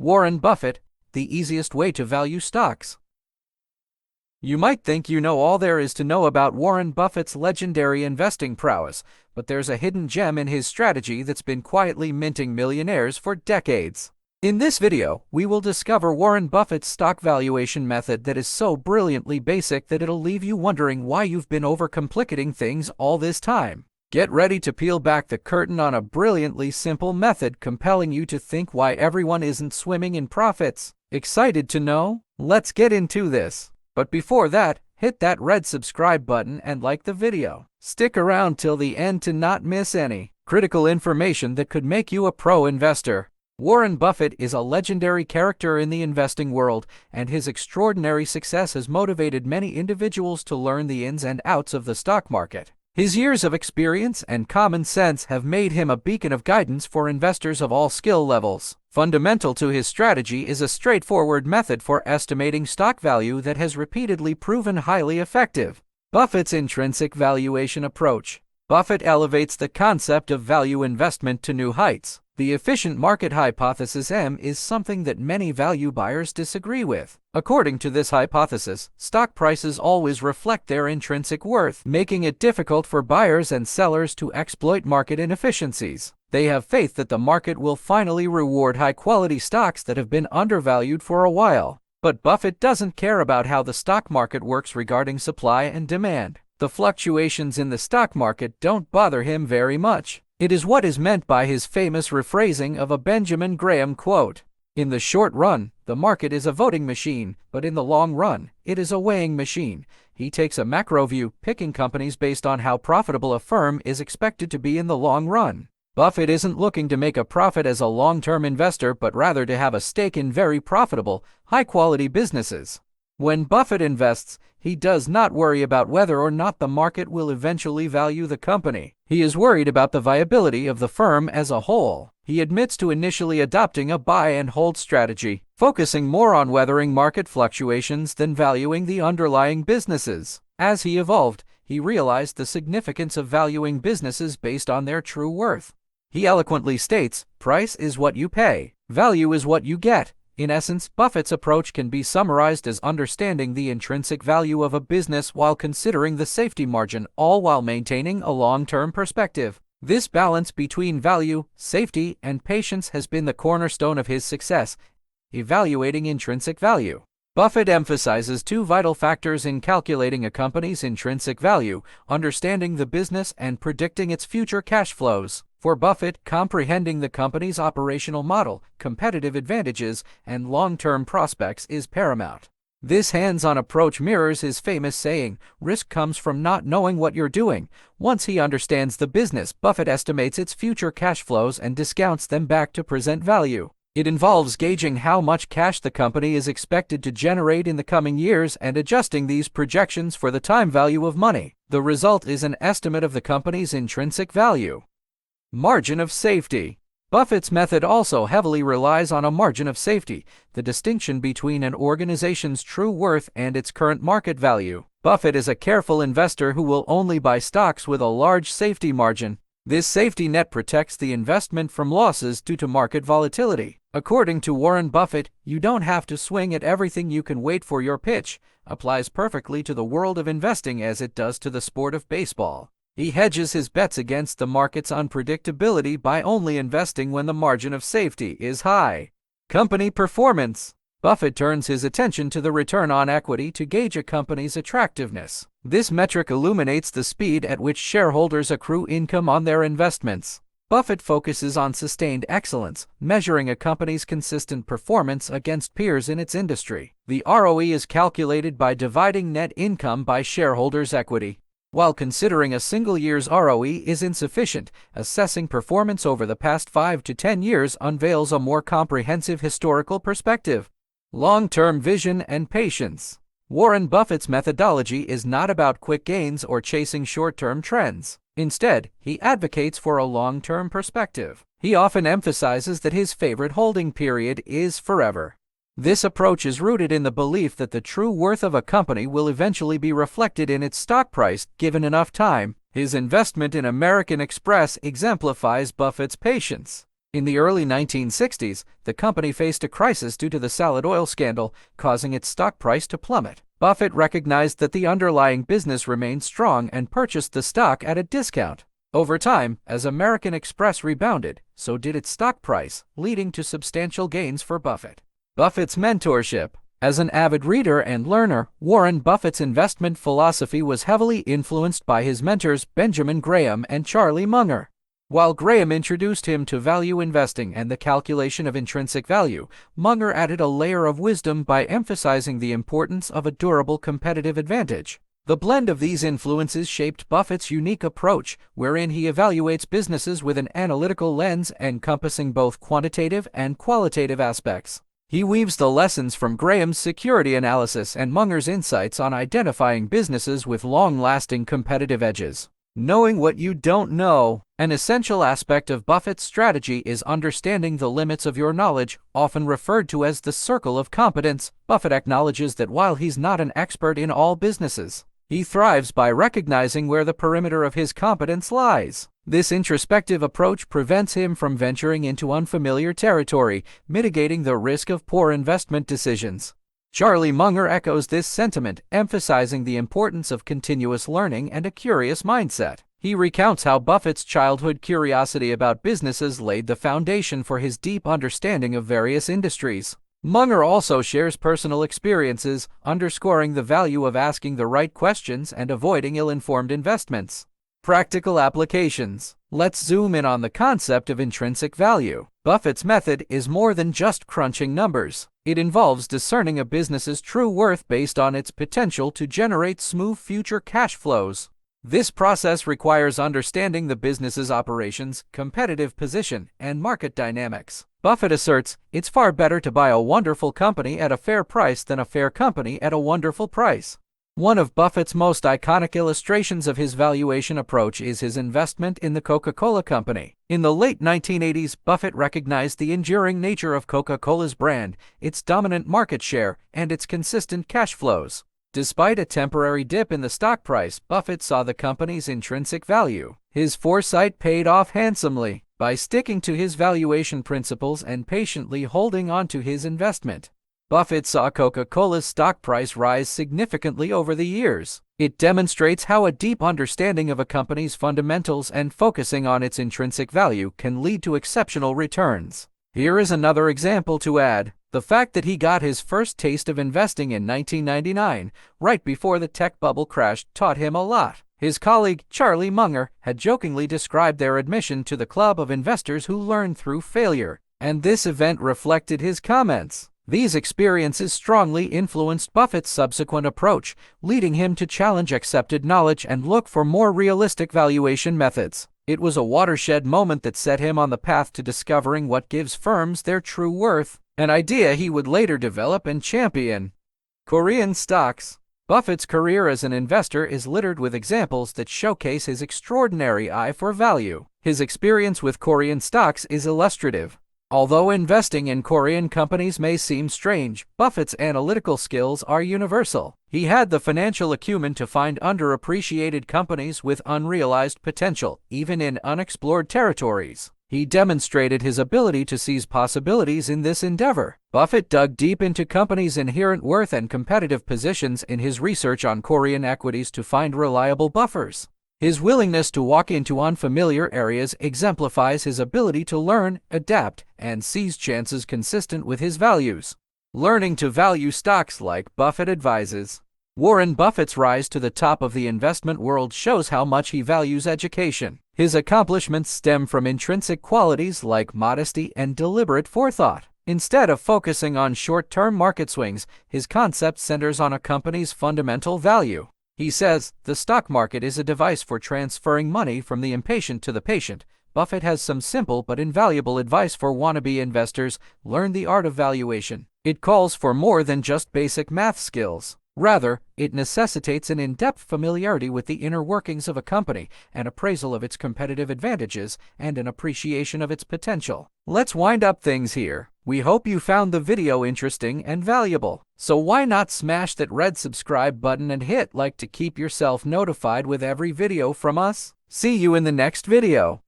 Warren Buffett, the easiest way to value stocks. You might think you know all there is to know about Warren Buffett's legendary investing prowess, but there's a hidden gem in his strategy that's been quietly minting millionaires for decades. In this video, we will discover Warren Buffett's stock valuation method that is so brilliantly basic that it'll leave you wondering why you've been overcomplicating things all this time. Get ready to peel back the curtain on a brilliantly simple method compelling you to think why everyone isn't swimming in profits. Excited to know? Let's get into this. But before that, hit that red subscribe button and like the video. Stick around till the end to not miss any critical information that could make you a pro investor. Warren Buffett is a legendary character in the investing world, and his extraordinary success has motivated many individuals to learn the ins and outs of the stock market. His years of experience and common sense have made him a beacon of guidance for investors of all skill levels. Fundamental to his strategy is a straightforward method for estimating stock value that has repeatedly proven highly effective. Buffett's intrinsic valuation approach. Buffett elevates the concept of value investment to new heights. The efficient market hypothesis M is something that many value buyers disagree with. According to this hypothesis, stock prices always reflect their intrinsic worth, making it difficult for buyers and sellers to exploit market inefficiencies. They have faith that the market will finally reward high-quality stocks that have been undervalued for a while. But Buffett doesn't care about how the stock market works regarding supply and demand. The fluctuations in the stock market don't bother him very much. It is what is meant by his famous rephrasing of a Benjamin Graham quote. In the short run, the market is a voting machine, but in the long run, it is a weighing machine. He takes a macro view, picking companies based on how profitable a firm is expected to be in the long run. Buffett isn't looking to make a profit as a long-term investor, but rather to have a stake in very profitable, high-quality businesses. When Buffett invests, he does not worry about whether or not the market will eventually value the company. He is worried about the viability of the firm as a whole. He admits to initially adopting a buy and hold strategy, focusing more on weathering market fluctuations than valuing the underlying businesses. As he evolved, he realized the significance of valuing businesses based on their true worth. He eloquently states, "Price is what you pay, value is what you get." In essence, Buffett's approach can be summarized as understanding the intrinsic value of a business while considering the safety margin, all while maintaining a long-term perspective. This balance between value, safety, and patience has been the cornerstone of his success. Evaluating intrinsic value. Buffett emphasizes two vital factors in calculating a company's intrinsic value: understanding the business and predicting its future cash flows. For Buffett, comprehending the company's operational model, competitive advantages, and long-term prospects is paramount. This hands-on approach mirrors his famous saying, "Risk comes from not knowing what you're doing." Once he understands the business, Buffett estimates its future cash flows and discounts them back to present value. It involves gauging how much cash the company is expected to generate in the coming years and adjusting these projections for the time value of money. The result is an estimate of the company's intrinsic value. Margin of safety. Buffett's method also heavily relies on a margin of safety, the distinction between an organization's true worth and its current market value. Buffett is a careful investor who will only buy stocks with a large safety margin. This safety net protects the investment from losses due to market volatility. According to Warren Buffett, "You don't have to swing at everything, you can wait for your pitch," applies perfectly to the world of investing as it does to the sport of baseball. He hedges his bets against the market's unpredictability by only investing when the margin of safety is high. Company performance. Buffett turns his attention to the return on equity to gauge a company's attractiveness. This metric illuminates the speed at which shareholders accrue income on their investments. Buffett focuses on sustained excellence, measuring a company's consistent performance against peers in its industry. The ROE is calculated by dividing net income by shareholders' equity. While considering a single year's ROE is insufficient, assessing performance over the past 5 to 10 years unveils a more comprehensive historical perspective. Long-term vision and patience. Warren Buffett's methodology is not about quick gains or chasing short-term trends. Instead, he advocates for a long-term perspective. He often emphasizes that his favorite holding period is forever. This approach is rooted in the belief that the true worth of a company will eventually be reflected in its stock price, given enough time. His investment in American Express exemplifies Buffett's patience. In the early 1960s, the company faced a crisis due to the salad oil scandal, causing its stock price to plummet. Buffett recognized that the underlying business remained strong and purchased the stock at a discount. Over time, as American Express rebounded, so did its stock price, leading to substantial gains for Buffett. Buffett's mentorship. As an avid reader and learner, Warren Buffett's investment philosophy was heavily influenced by his mentors Benjamin Graham and Charlie Munger. While Graham introduced him to value investing and the calculation of intrinsic value, Munger added a layer of wisdom by emphasizing the importance of a durable competitive advantage. The blend of these influences shaped Buffett's unique approach, wherein he evaluates businesses with an analytical lens encompassing both quantitative and qualitative aspects. He weaves the lessons from Graham's security analysis and Munger's insights on identifying businesses with long-lasting competitive edges. Knowing what you don't know. An essential aspect of Buffett's strategy is understanding the limits of your knowledge, often referred to as the circle of competence. Buffett acknowledges that while he's not an expert in all businesses, he thrives by recognizing where the perimeter of his competence lies. This introspective approach prevents him from venturing into unfamiliar territory, mitigating the risk of poor investment decisions. Charlie Munger echoes this sentiment, emphasizing the importance of continuous learning and a curious mindset. He recounts how Buffett's childhood curiosity about businesses laid the foundation for his deep understanding of various industries. Munger also shares personal experiences, underscoring the value of asking the right questions and avoiding ill-informed investments. Practical applications. Let's zoom in on the concept of intrinsic value. Buffett's method is more than just crunching numbers. It involves discerning a business's true worth based on its potential to generate smooth future cash flows. This process requires understanding the business's operations, competitive position, and market dynamics. Buffett asserts, it's far better to buy a wonderful company at a fair price than a fair company at a wonderful price. One of Buffett's most iconic illustrations of his valuation approach is his investment in the Coca-Cola Company. In the late 1980s, Buffett recognized the enduring nature of Coca-Cola's brand, its dominant market share, and its consistent cash flows. Despite a temporary dip in the stock price, Buffett saw the company's intrinsic value. His foresight paid off handsomely. By sticking to his valuation principles and patiently holding on to his investment, Buffett saw Coca-Cola's stock price rise significantly over the years. It demonstrates how a deep understanding of a company's fundamentals and focusing on its intrinsic value can lead to exceptional returns. Here is another example to add. The fact that he got his first taste of investing in 1999, right before the tech bubble crashed, taught him a lot. His colleague, Charlie Munger, had jokingly described their admission to the club of investors who learn through failure, and this event reflected his comments. These experiences strongly influenced Buffett's subsequent approach, leading him to challenge accepted knowledge and look for more realistic valuation methods. It was a watershed moment that set him on the path to discovering what gives firms their true worth, an idea he would later develop and champion. Korean stocks. Buffett's career as an investor is littered with examples that showcase his extraordinary eye for value. His experience with Korean stocks is illustrative. Although investing in Korean companies may seem strange, Buffett's analytical skills are universal. He had the financial acumen to find underappreciated companies with unrealized potential, even in unexplored territories. He demonstrated his ability to seize possibilities in this endeavor. Buffett dug deep into companies' inherent worth and competitive positions in his research on Korean equities to find reliable buffers. His willingness to walk into unfamiliar areas exemplifies his ability to learn, adapt, and seize chances consistent with his values. Learning to value stocks like Buffett advises. Warren Buffett's rise to the top of the investment world shows how much he values education. His accomplishments stem from intrinsic qualities like modesty and deliberate forethought. Instead of focusing on short-term market swings, his concept centers on a company's fundamental value. He says, the stock market is a device for transferring money from the impatient to the patient. Buffett has some simple but invaluable advice for wannabe investors: learn the art of valuation. It calls for more than just basic math skills. Rather, it necessitates an in-depth familiarity with the inner workings of a company, an appraisal of its competitive advantages, and an appreciation of its potential. Let's wind up things here. We hope you found the video interesting and valuable. So why not smash that red subscribe button and hit like to keep yourself notified with every video from us? See you in the next video.